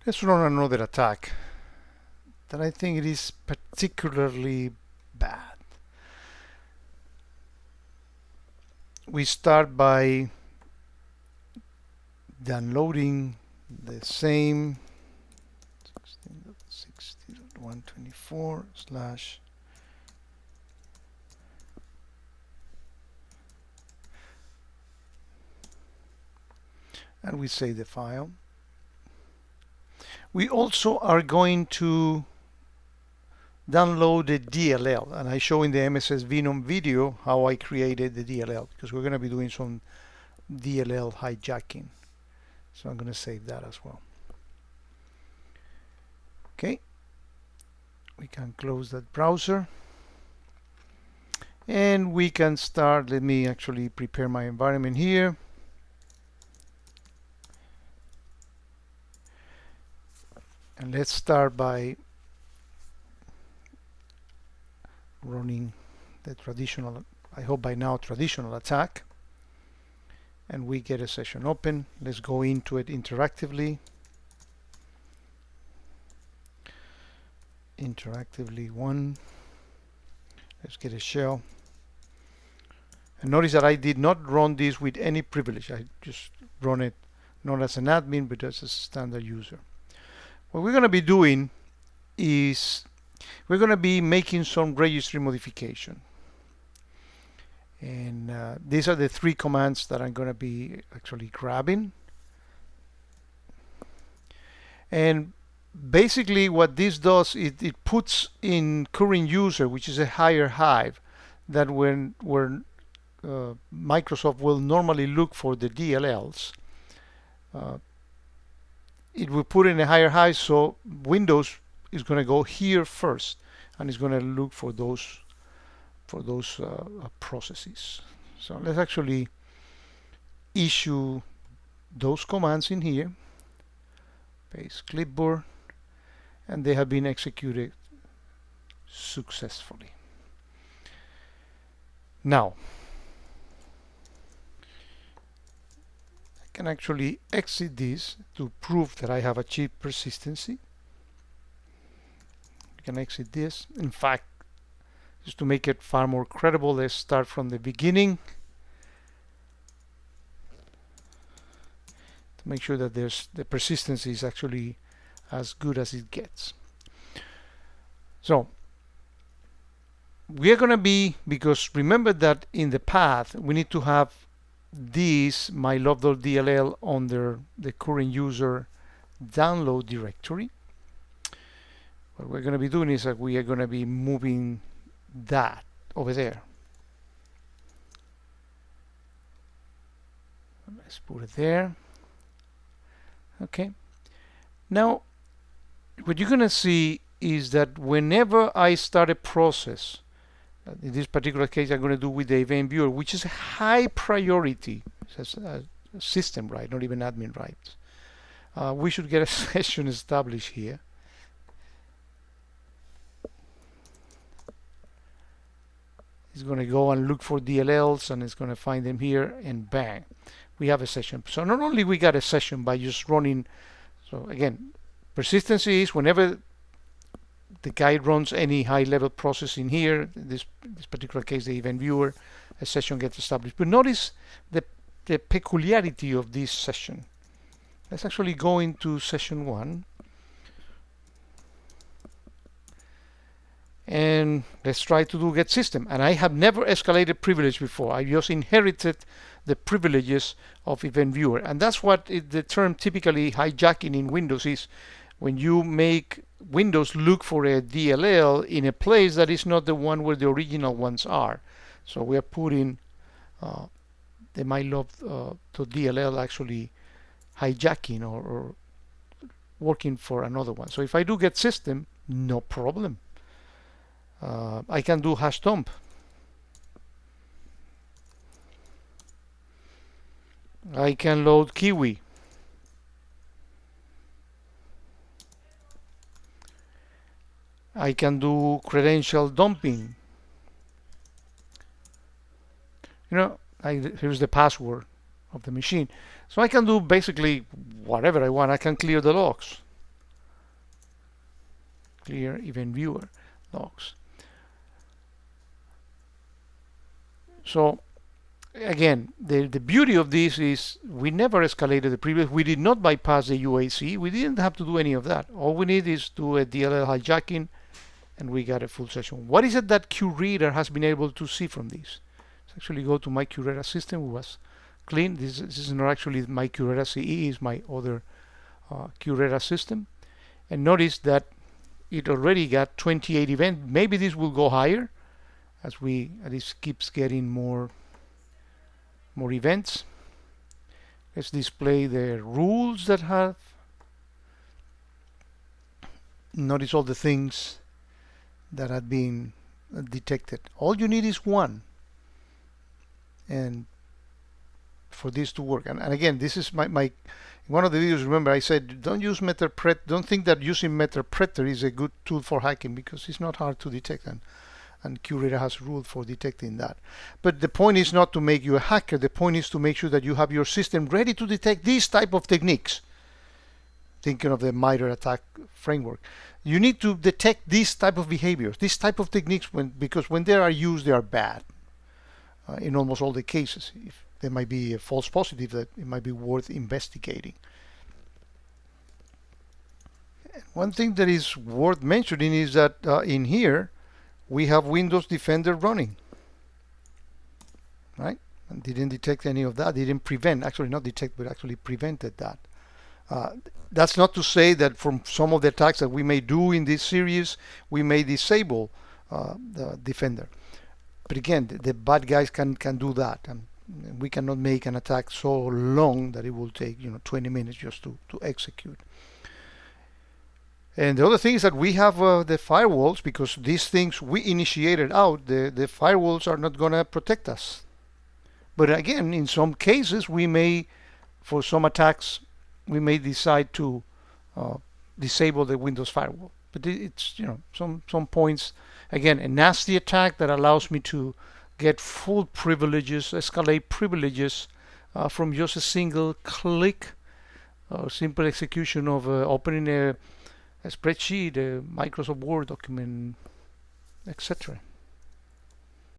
Let's run another attack that I think it is particularly bad. We start by downloading the same 16.60.124 slash and we save the file. We also are going to download the DLL, and I show in the MSS Venom video how I created the DLL, because we're going to be doing some DLL hijacking. So I'm going to save that as well. Okay, we can close that browser and we can start. Let me actually prepare my environment here. And let's start by running the traditional, I hope by now, traditional attack. And we get a session open. Let's go into it interactively. Interactively 1. Let's get a shell. And notice that I did not run this with any privilege. I just run it not as an admin, but as a standard user. What we're going to be doing is we're going to be making some registry modification. And these are the 3 commands that I'm going to be actually grabbing. And basically what this does is it puts in current user, which is a higher hive, that when Microsoft will normally look for the DLLs, it will put in a higher hive, so Windows is going to go here first and it's going to look for those processes. So let's actually issue those commands in here. Paste clipboard, and they have been executed successfully. Now I can actually exit this to prove that I have achieved persistency. I can exit this. In fact, just to make it far more credible, let's start from the beginning to make sure that the persistency is actually as good as it gets. So we are going to be, because remember that in the path we need to have this mylove.dll under the current user download directory. What we're going to be doing is that we are going to be moving that over there. Let's put it there. Okay. Now what you're going to see is that whenever I start a process, in this particular case I'm going to do with the event viewer, which is a high priority system right, not even admin rights, we should get a session established here. It's going to go and look for DLLs and it's going to find them here, and bang, we have a session. So not only we got a session by just running, so again, persistency is whenever the guy runs any high level process in here, this particular case the event viewer, a session gets established. But notice the peculiarity of this session. Let's actually go into session 1 and let's try to do get system. And I have never escalated privilege before. I just inherited the privileges of event viewer, and that's what the term typically hijacking in Windows is, when you make Windows look for a DLL in a place that is not the one where the original ones are. So we are putting the mylove.dll actually hijacking or working for another one. So if I do get system, no problem. I can do hash dump. I can load Kiwi. I can do credential dumping. Here's the password of the machine. So I can do basically whatever I want. I can clear the logs. clear event viewer logs. So again, the beauty of this is we never escalated the privilege. We did not bypass the UAC. We didn't have to do any of that. All we need is do a DLL hijacking, and we got a full session. What is it that QReader has been able to see from this? Let's actually go to my QReader system. It was clean. This is not actually my QReader CE, is my other QReader system. And notice that it already got 28 events. Maybe this will go higher as this keeps getting more events. Let's display the rules that have. Notice all the things that have been detected. All you need is one, and for this to work. And again, this is my one of the videos. Remember, I said don't use Metapret. Don't think that using Metapreter is a good tool for hacking, because it's not hard to detect, and QReader has rules for detecting that. But the point is not to make you a hacker. The point is to make sure that you have your system ready to detect these type of techniques. Thinking of the MITRE attack framework, you need to detect these type of behaviors, these type of techniques, because when they are used, they are bad. In almost all the cases, if there might be a false positive, that it might be worth investigating. One thing that is worth mentioning is that in here we have Windows Defender running, right? And didn't detect any of that. Didn't prevent, actually not detect, but actually prevented that. That's not to say that from some of the attacks that we may do in this series, we may disable the Defender. But again, the bad guys can do that, and we cannot make an attack so long that it will take 20 minutes just to execute. And the other thing is that we have the firewalls, because these things we initiated out. The firewalls are not going to protect us. But again, in some cases, we may, for some attacks, we may decide to disable the Windows firewall. But it's some points. Again, a nasty attack that allows me to get full privileges, escalate privileges from just a single click, or simple execution of opening a spreadsheet, a Microsoft Word document, etc.